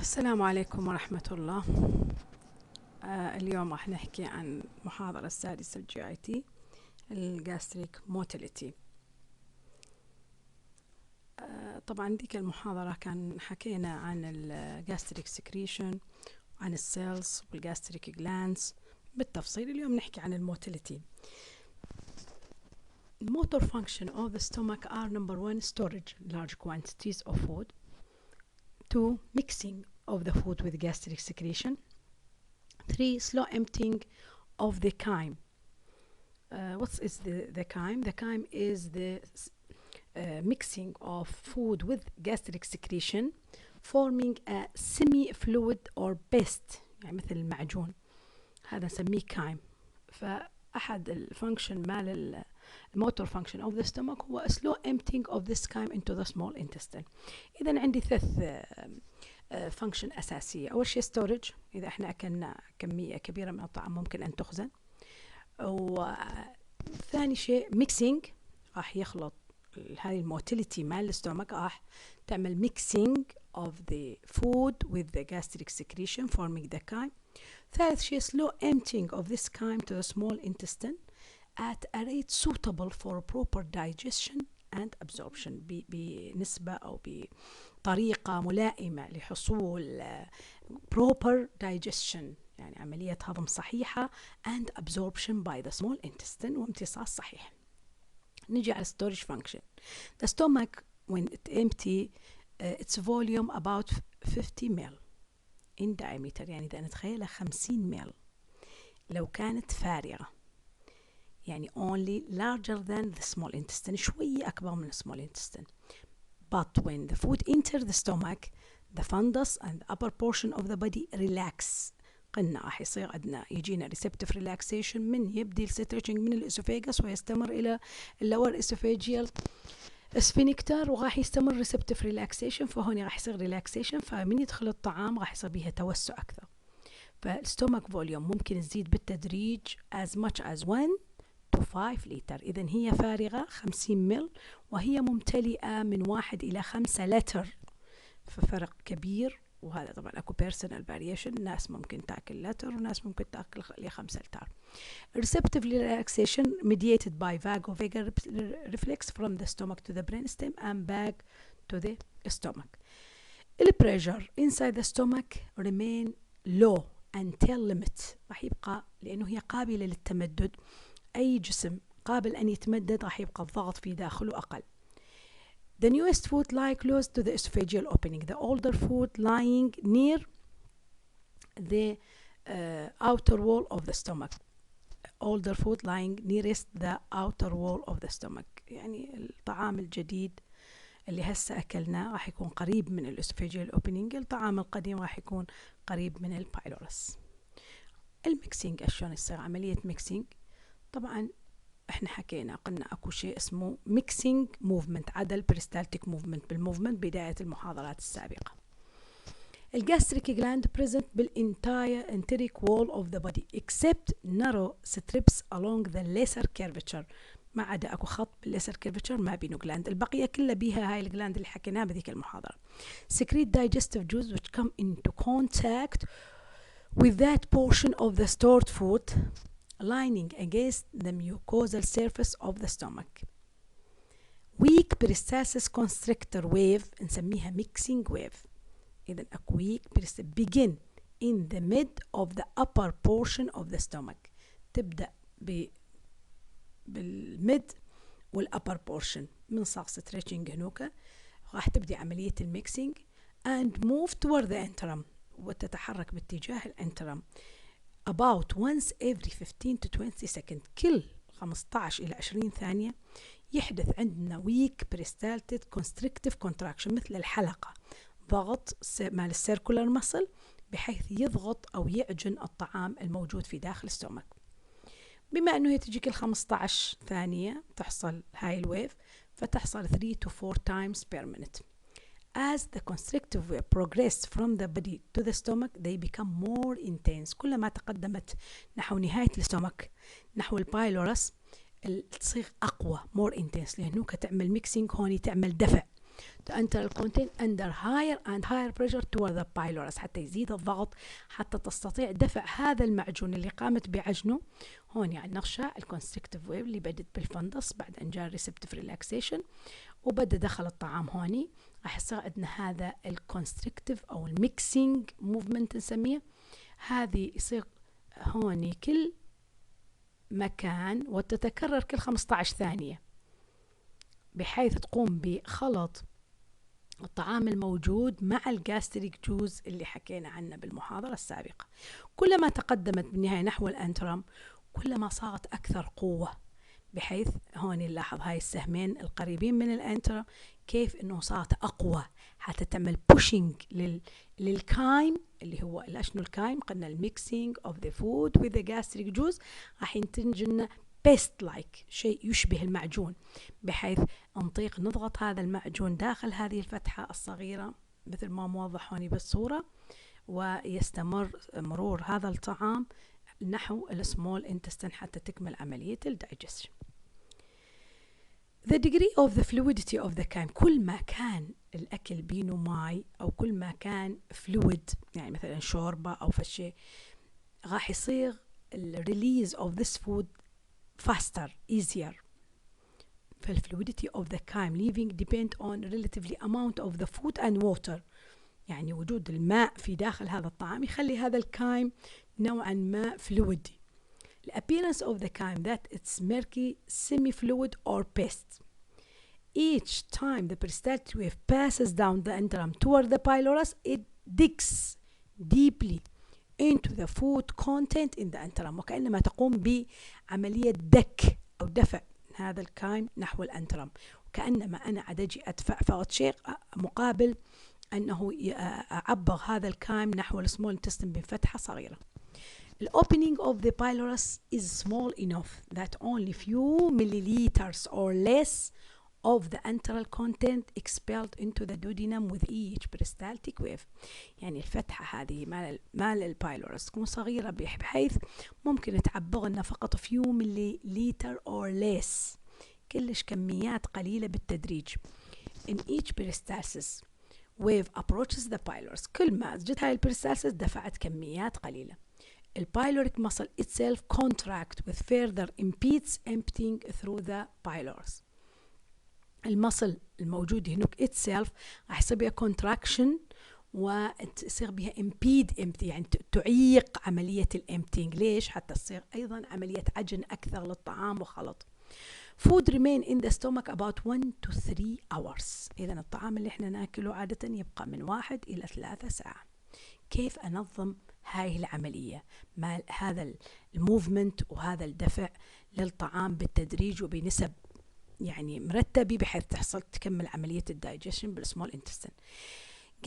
السلام عليكم ورحمة الله. اليوم راح نحكي عن محاضرة السادسة GIT الجاستريك موتيليتي. طبعا ديك المحاضرة كان حكينا عن الجاستريك سكريشن وعن السيلز والجاستريك جلانس بالتفصيل. اليوم نحكي عن الموتيليتي. Motor function of the stomach are: number 1, storage large quantities of food; 2, mixing of the food with gastric secretion; 3, slow emptying of the chyme. What is the chyme? The chyme is the mixing of food with gastric secretion forming a semi-fluid or paste، يعني مثل المعجون، هذا نسميه chyme. فأحد الفانكشن مال الموتور function of the stomach هو slow emptying of this chyme into the small intestine. إذا عندي ثلاث فانكشن أساسية. أول شيء storage، إذا إحنا أكلنا كمية كبيرة من الطعام ممكن أن تخزن. وثاني شيء mixing، راح يخلط هاي الموتيليتي مال الستومك، راح تعمل mixing of the food with the gastric secretion forming the chyme. ثالث شيء slow emptying of this chyme to the small intestine at a rate suitable for proper digestion and absorption، بنسبة أو بطريقة ملائمة لحصول proper digestion، يعني عملية هضم صحيحة، and absorption by the small intestine، وامتصاص صحيح. نجي على storage function. The stomach when it empty its volume about 50 ml in diameter، يعني إذا نتخيلها 50 ml لو كانت فارغة، يعني only larger than the small intestine، شوية أكبر من small intestine. But when the food enter the stomach, the fundus and the upper portion of the body relax. قلنا راح يصير عندنا يجينا receptive relaxation من يبدي الستريتشنج من الإسوفيغاس ويستمر إلى اللور إسوفيجيال سفينكتر، وراح يستمر receptive relaxation، فهون راح يصير relaxation، فمن يدخل الطعام راح يصير بيها توسع أكثر. فالستومك فوليوم ممكن تزيد بالتدريج as much as 1 to 5 لتر. إذن هي فارغة 50 مل وهي ممتلئة من 1 إلى 5 لتر، ففرق كبير. وهذا طبعا أكو personal variation، ناس ممكن تأكل لتر وناس ممكن تأكل ل5 لتر. Receptive relaxation mediated by vagovagal reflex from the stomach to the brainstem and back to the stomach. The pressure inside the stomach remain low until limit، راح يبقى لأنه هي قابلة للتمدد. أي جسم قابل أن يتمدد راح يبقى الضغط في داخله أقل. The newest food lie close to the esophageal opening. The older food lying near the outer wall of the stomach. Older food lying nearest the outer wall of the stomach. يعني الطعام الجديد اللي هسه أكلناه راح يكون قريب من الاسوفيجيال opening. الطعام القديم راح يكون قريب من البايلورس. الميكسينج شلون يصير عملية ميكسينج؟ طبعا احنا حكينا قلنا اكو شيء اسمه ميكسينج موفمنت، عدل بريستالتيك موفمنت بالموفمنت بداية المحاضرات السابقة. الجاستريك جلاند present بالentire enteric wall of the body except narrow strips along the lesser curvature، ما عدا اكو خط بالليسر كيرفتشر ما بينه جلاند، البقية كلها بيها هاي الجلاند اللي حكيناها بذيك المحاضرة. secrete digestive juice which come into contact with that portion of the stored food lining against the mucosal surface of the stomach. weak peristalsis constrictor wave نسميها mixing wave. إذا أكو weak begin in the mid of the upper portion of the stomach، تبدأ بالميد والupper portion من صاغ stretching هنوكا، راح تبدي عملية الميكسينج and move toward the interim، وتتحرك باتجاه الانترم about once every 15 to 20 second. كل 15 إلى 20 ثانية يحدث عندنا weak peristaltic constrictive contraction مثل الحلقة، ضغط مال السيركولار مسل بحيث يضغط أو يعجن الطعام الموجود في داخل الستومك. بما أنه هي تجي كل 15 ثانية تحصل هاي الويف، فتحصل 3 to 4 times per minute. As the constrictive wave progressed from the body to the stomach, they become more intense. كلما تقدمت نحو نهاية الستومك نحو البايلورس تصير أقوى more intense، لأنه كتعمل ميكسينج هوني تعمل دفع، to enter the content under higher and higher pressure toward the pylorus، حتى يزيد الضغط حتى تستطيع دفع هذا المعجون اللي قامت بعجنه. هون يعني النقشة الكونستريكتيف ويف اللي بدت بالفندس بعد أن جاء الريسبتيف ريلاكسيشن وبدأ دخل الطعام هوني، راح يصير عندنا هذا الكونستريكتيف أو الميكسينج موفمنت نسميه. هذه يصير هوني كل مكان وتتكرر كل 15 ثانية، بحيث تقوم بخلط الطعام الموجود مع الجاستريك جوز اللي حكينا عنه بالمحاضرة السابقة. كلما تقدمت بالنهاية نحو الأنترم كلما صارت أكثر قوة، بحيث هون نلاحظ هاي السهمين القريبين من الأنترم كيف إنه صارت أقوى حتى تعمل بوشينج للكايم اللي هو شنو الكايم؟ قلنا الميكسينج of the food with the gastric juice، راح ينتج لنا بيست لايك، شيء يشبه المعجون، بحيث نطيق نضغط هذا المعجون داخل هذه الفتحة الصغيرة مثل ما موضح هوني بالصورة، ويستمر مرور هذا الطعام نحو السمول انتستين حتى تكمل عملية الدايجستشن. The degree of the fluidity of the chyme، كل ما كان الأكل بينه ماي أو كل ما كان fluid يعني مثلا شوربة أو فشي، راح يصير release of this food faster easier. فالfluidity of the chyme leaving depend on relatively amount of the food and water، يعني وجود الماء في داخل هذا الطعام يخلي هذا الكايم نوعا ما fluid. The appearance of the chyme that it's murky, semi-fluid or paste. Each time the peristaltic wave passes down the interim toward the pylorus, it digs deeply into the food content in the interim، وكأنما تقوم بعملية دك أو دفع هذا الكايم نحو الانترم، وكأنما أنا أجي أدفع فقط شيء مقابل أنه أعبر هذا الكايم نحو السمول انتستين بفتحة صغيرة. The opening of the pylorus is small enough that only few milliliters or less of the enteral content expelled into the duodenum with each peristaltic wave. يعني الفتحة هذه مال البايلورس تكون صغيرة بحيث ممكن تعبر لنا فقط few milliliter or less، كلش كميات قليلة بالتدريج. In each peristalsis wave approaches the pylorus، كل ما جت هاي البيرستالسيس دفعت كميات قليلة. البايلوريك muscle itself contract with further impedes emptying through the pylorus. المصل الموجود هناك itself راح يصير بها contraction وتصير بها impede يعني تعيق عملية الامبتينج. ليش؟ حتى تصير أيضا عملية عجن أكثر للطعام وخلط. Food remain in the stomach about 1 to 3 hours. إذا الطعام اللي احنا ناكله عادة يبقى من 1 إلى 3 ساعات. كيف أنظم هاي العملية مع هذا الموفمنت وهذا الدفع للطعام بالتدريج وبنسب يعني مرتبة بحيث تكمل عملية الدايجيشن بالسمول انتستين.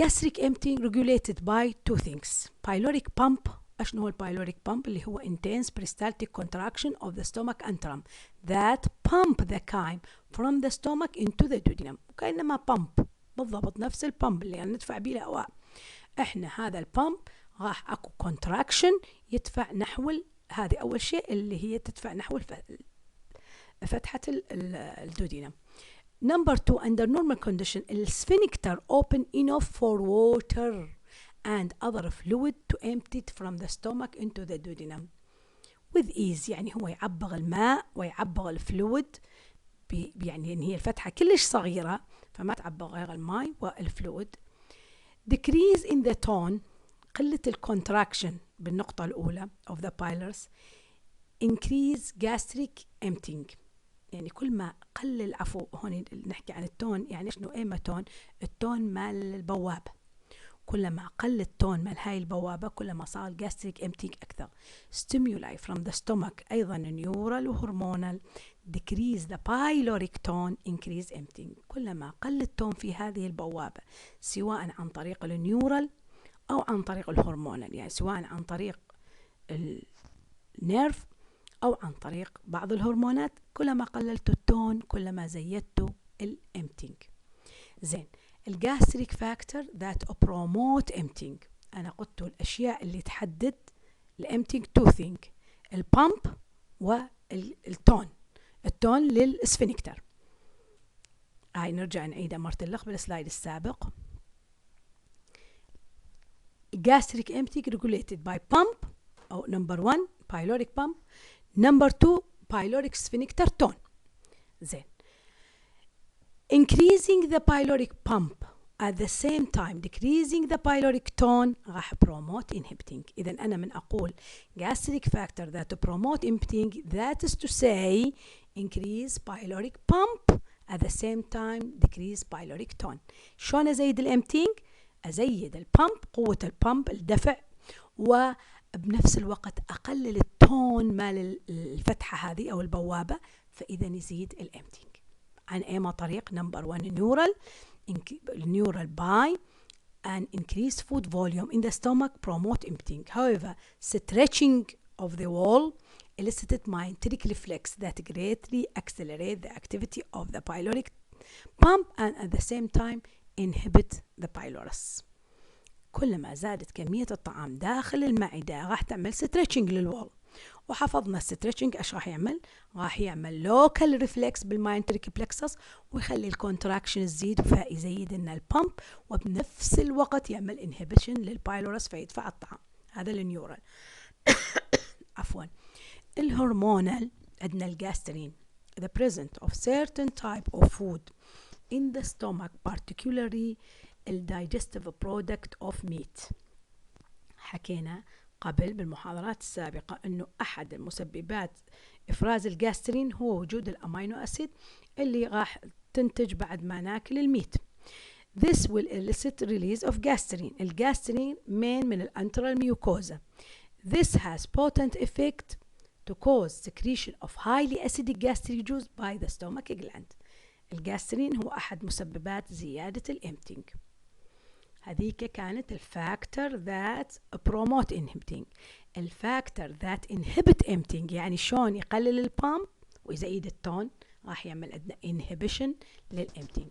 gastric emptying regulated by two things. pyloric pump. شنو هو البايلوريك pump؟ اللي هو intense peristaltic contraction of the stomach antrum that pump the chyme from the stomach into the duodenum. وكأنما pump بالضبط نفس البامب اللي يعني ندفع به الهواء. احنا هذا البامب راح اكو contraction يدفع نحو هذه اول شيء اللي هي تدفع نحو فتحة الدودينم. Number 2, under normal condition السفنكتر open enough for water and other fluid to empty it from the stomach into the duodenum with ease. يعني هو يعبغ الماء ويعبغ الفلويد يعني إن هي الفتحة كلش صغيرة فما تعبغ غير الماء والفلويد. Decrease in the tone قلة الكونتراكشن بالنقطة الأولى of the pylorus. Increase gastric emptying يعني كل ما قلل عفو هون نحكي عن التون يعني شنو ايما تون التون مال البوابة كلما قل التون مال هاي البوابة كلما صار الجاستريك امتيك أكثر. stimuli from the stomach أيضا نيورال وهرمونال decrease the pyloric tone increase emptying. كلما قل التون في هذه البوابة سواء عن طريق النيورال أو عن طريق الهرمونال يعني سواء عن طريق النيرف أو عن طريق بعض الهرمونات كلما قللت التون كلما زيدت الامتينج. زين الجاستريك فاكتور ذات بروموت امتينج أنا قلت الأشياء اللي تحدد الامتينج تو ثينك البامب والتون. التون للسفنكتر هاي نرجع نعيدها مرة بالسلايد السابق. gastric emptying regulated by pump أو number 1 pyloric pump, number 2 pyloric sphincter tone. زين increasing the pyloric pump at the same time decreasing the pyloric tone راح promote inhibiting. إذا أنا من أقول gastric factor that promote emptying, that is to say increase pyloric pump at the same time decrease pyloric tone. شلون أزيد الامبتينج؟ أزيد البامب، قوة البامب الدفع، وبنفس الوقت أقلل التون مال الفتحة هذه أو البوابة، فإذا يزيد الامبتينج. عن أي طريق؟ نمبر 1 neural by an increased food volume in the stomach promote emptying. However, stretching of the wall elicited mesenteric reflex that greatly accelerate the activity of the pyloric pump and at the same time inhibit the pylorus. كلما زادت كمية الطعام داخل المعدة راح تعمل stretching للوول، وحفظنا stretching ايش راح يعمل؟ راح يعمل local reflex بالماينتريك plexus ويخلي الكونتراكشن تزيد فيزيد لنا البامب، وبنفس الوقت يعمل inhibition للبايلورس فيدفع الطعام. هذا النيورال. عفوا. الهرمونال عندنا الجاسترين. The present of certain type of food in the stomach particularly الdigestive product of meat. حكينا قبل بالمحاضرات السابقة أنه أحد المسببات إفراز الجاسترين هو وجود الأمينو أسيد اللي راح تنتج بعد ما ناكل الميت. This will elicit release of gastrin. الجاسترين من الانترال ميوكوزا. This has potent effect to cause secretion of highly acidic gastric juice by the stomach gland. الجاسترين هو أحد مسببات زيادة الامبتينج. هذيك كانت الفاكتور that promote inhibiting. الفاكتور that inhibit emptying يعني شلون يقلل البامب ويزيد التون، راح يعمل عندنا inhibition للامبتينج.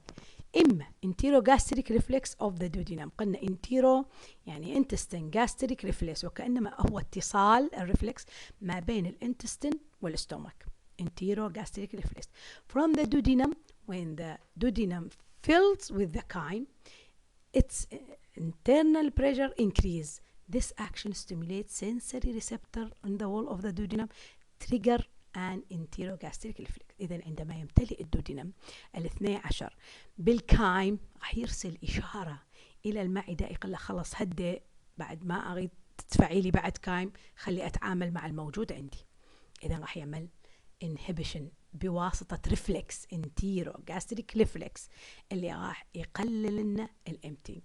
إما enterogastric reflex of the duodenum. قلنا entero يعني intestine gastric reflex، وكأنما هو اتصال الرفلكس ما بين الانتستين والستومك. enterogastric reflex from the duodenum. When the duodenum fills with the chyme, its internal pressure increase. This action stimulates sensory receptor on the wall of the duodenum, trigger an enterogastric reflex. إذا عندما يمتلئ الدودينم 12 بالكايم راح يرسل إشارة إلى المعدة يقول لها خلص هدي، بعد ما أريد تدفعي لي بعد كايم خلي أتعامل مع الموجود عندي. إذا راح يعمل inhibition بواسطة ريفلكس انتيروغاستريك ريفلكس اللي راح يقلل لنا الامتينج.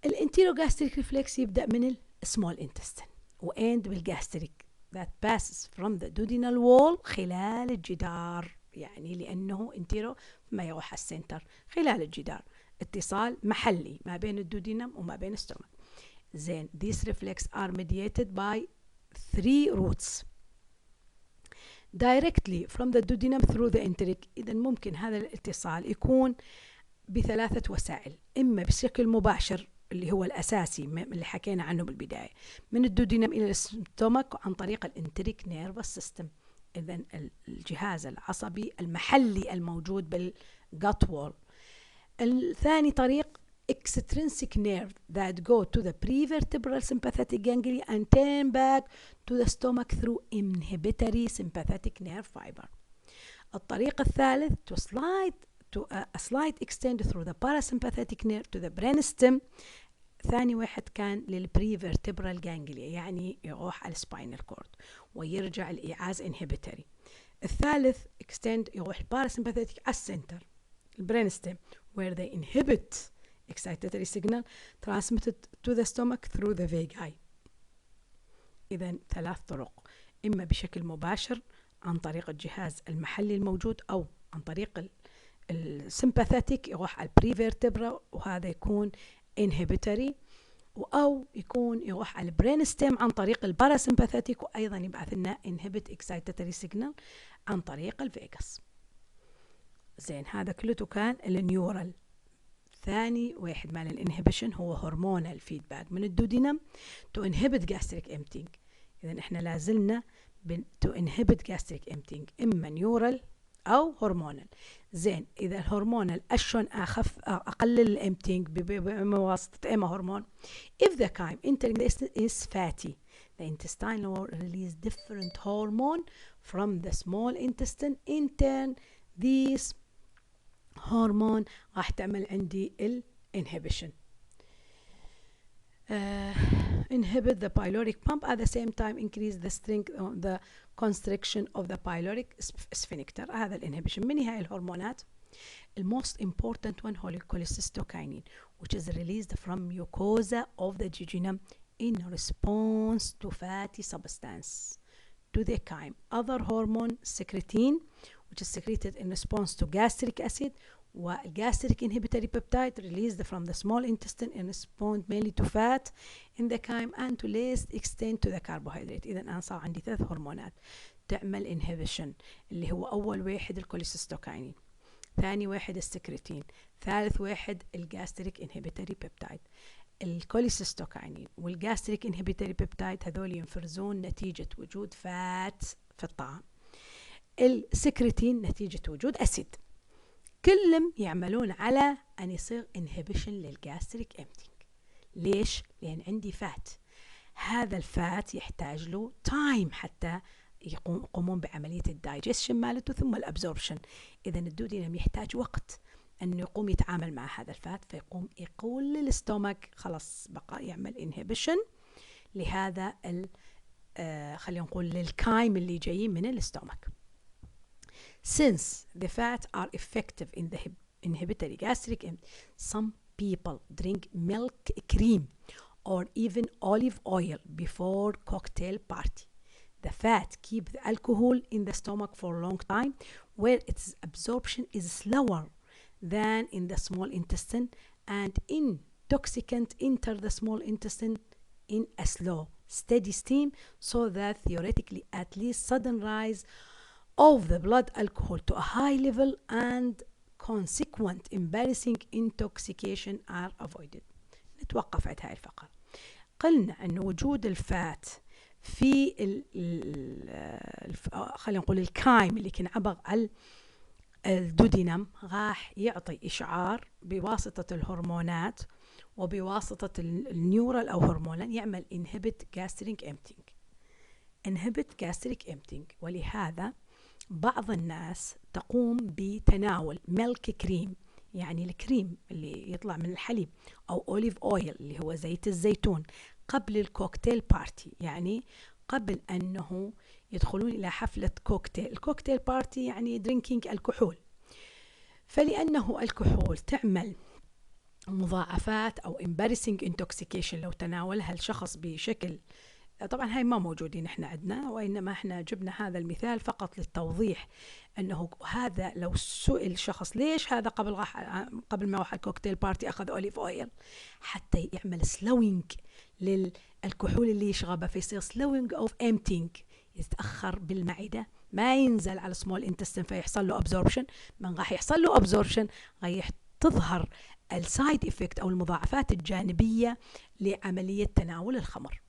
الانتيروغاستريك ريفلكس يبدأ من السمول انتستين واند بالجاستريك that passes from the duodenal wall خلال الجدار، يعني لأنه انتيرو ما يروح على السنتر، خلال الجدار، اتصال محلي ما بين الدودينم وما بين الستومك. زين these reflexes are mediated by 3 routes directly from the duodenum through the enteric. إذا ممكن هذا الاتصال يكون بثلاثة وسائل، إما بشكل مباشر اللي هو الأساسي اللي حكينا عنه بالبداية من الدودينم إلى الستومك عن طريق الانتريك نيرفس سيستم. إذا الجهاز العصبي المحلي الموجود بالجات وول. الثاني طريق extrinsic nerve that go to the prevertebral sympathetic ganglia and turn back to the stomach through inhibitory sympathetic nerve fiber. الطريق الثالث to a slight extend through the parasympathetic nerve to the brainstem. ثاني واحد كان للبريفرتبرال جانجليا يعني يروح على السباينال كورد ويرجع الإيعاز inhibitory. الثالث extend يروح parasympathetic على السنتر البرينستم where they inhibit excitatory signal transmitted to the stomach through the vagi. إذن 3 طرق، إما بشكل مباشر عن طريق الجهاز المحلي الموجود أو عن طريق السمباثيتيك يروح على البريفرتبرا وهذا يكون inhibitory، أو يكون يروح على البرين ستيم عن طريق الباراسمباثيتيك وأيضا يبعث لنا inhibit excitatory signal عن طريق الفيغاس. زين هذا كله كان النيورال. ثاني واحد مال الانهبيشن هو هرمونال فيدباك من الدودينم تو انهبت جاستريك امتينج. اذا احنا لازلنا تو انهبت جاستريك امتينج اما نيورال أو هرمونال. زين إذا الهرمونال أشون أقلل الامتينج بواسطة إما هرمون. If the chyme entering the intestine is fatty, the intestine will release different hormone from the small intestine. In turn these hormone راح تعمل عندي inhibition. Inhibit the pyloric pump at the same time increase the strength of the constriction of the pyloric sphincter. هذا الانهبيشن. من هاي الهرمونات the most important one cholecystokinin, which is released from mucosa of the jejunum in response to fatty substance to the chyme. Other hormone secretin, which is secreted in response to gastric acid, gastric inhibitory peptide released from the small intestine in response mainly to fat in the chyme and to less extent to the carbohydrate. إذا أنا صار عندي 3 هرمونات تعمل inhibition، اللي هو أول واحد الكوليسيستوكاينين، ثاني واحد السكرتين، ثالث واحد الجاستريك انهبيتوري بيبتايد. الكوليسيستوكاينين والجاستريك انهبيتوري بيبتايد هذول ينفرزون نتيجة وجود فات في الطعام. السكرتين نتيجة وجود أسيد. كلهم يعملون على أن يصير inhibition للجاستريك امتينج. ليش؟ لأن عندي فات، هذا الفات يحتاج له تايم حتى يقومون بعملية الدايجيشن مالته ثم الابزوربشن. إذا الدودينم يحتاج وقت أنه يقوم يتعامل مع هذا الفات، فيقوم يقول للستومك خلاص بقى يعمل انهبيشن لهذا خلينا نقول للكايم اللي جايين من الستومك. Since the fats are effective in the inhibitory gastric emptying, some people drink milk cream or even olive oil before cocktail party. The fat keeps the alcohol in the stomach for a long time, where its absorption is slower than in the small intestine, and intoxicant enter the small intestine in a slow, steady stream, so that theoretically at least sudden rise of the blood alcohol to a high level and consequent embarrassing intoxication are avoided. نتوقف عند هاي الفقرة. قلنا أن وجود الفات في خلينا نقول الكايم اللي ينعبغ على الدودينم راح يعطي إشعار بواسطة الهرمونات وبواسطة النيورال أو هرمونال يعمل inhibit gastric emptying. inhibit gastric emptying. ولهذا بعض الناس تقوم بتناول ميلك كريم، يعني الكريم اللي يطلع من الحليب، أو أوليف أويل اللي هو زيت الزيتون، قبل الكوكتيل بارتي، يعني قبل أنه يدخلون إلى حفلة كوكتيل. الكوكتيل بارتي يعني درينكينج الكحول، فلأنه الكحول تعمل مضاعفات أو embarrassing intoxication لو تناولها الشخص بشكل، طبعا هاي ما موجودين احنا عندنا، وإنما احنا جبنا هذا المثال فقط للتوضيح أنه هذا لو سئل شخص ليش هذا قبل ما راح الكوكتيل بارتي أخذ أوليف أويل، حتى يعمل سلوينج للكحول اللي يشربه، فيصير سلوينج أوف امتينج، يتأخر بالمعدة، ما ينزل على سمول انتستين فيحصل له أبزوربشن. من راح يحصل له أبزوربشن راح تظهر السايد إفكت أو المضاعفات الجانبية لعملية تناول الخمر،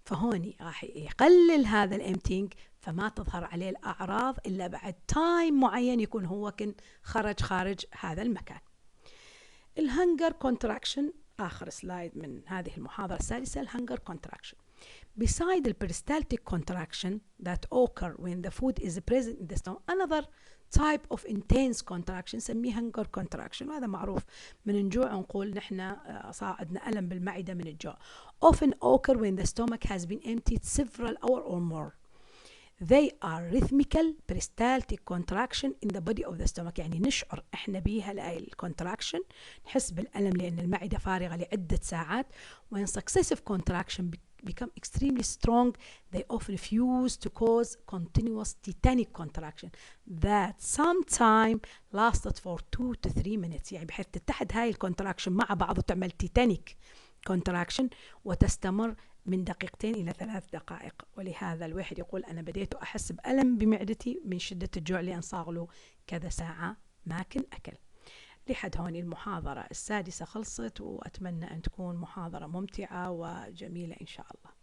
فهوني راح يقلل هذا الامتينج، فما تظهر عليه الأعراض إلا بعد تايم معين يكون هو خارج هذا المكان. الهنجر كونتراكشن، آخر سلايد من هذه المحاضرة السادسة. الهنجر كونتراكشن beside the peristaltic contraction that occur when the food is present in the stomach, another type of intense contraction نسميه hunger contraction، وهذا معروف من الجوع، نقول نحن صاعدنا ألم بالمعدة من الجوع. often occur when the stomach has been emptied several hours or more. They are rhythmical peristaltic contraction in the body of the stomach، يعني نشعر احنا بيها الكونتراكشن، نحس بالألم لأن المعدة فارغة لعدة ساعات. when successive contraction become extremely strong, they often fuse to cause continuous tetanic contraction that sometime lasted for 2 to 3 minutes، يعني بحيث تتحد هاي الكونتراكشن مع بعض وتعمل تيتانيك كونتراكشن وتستمر من 2 إلى 3 دقائق. ولهذا الواحد يقول أنا بديت أحس بألم بمعدتي من شدة الجوع لأن صار له كذا ساعة ما كن أكل. لحد هون المحاضرة السادسة خلصت، وأتمنى أن تكون محاضرة ممتعة وجميلة إن شاء الله.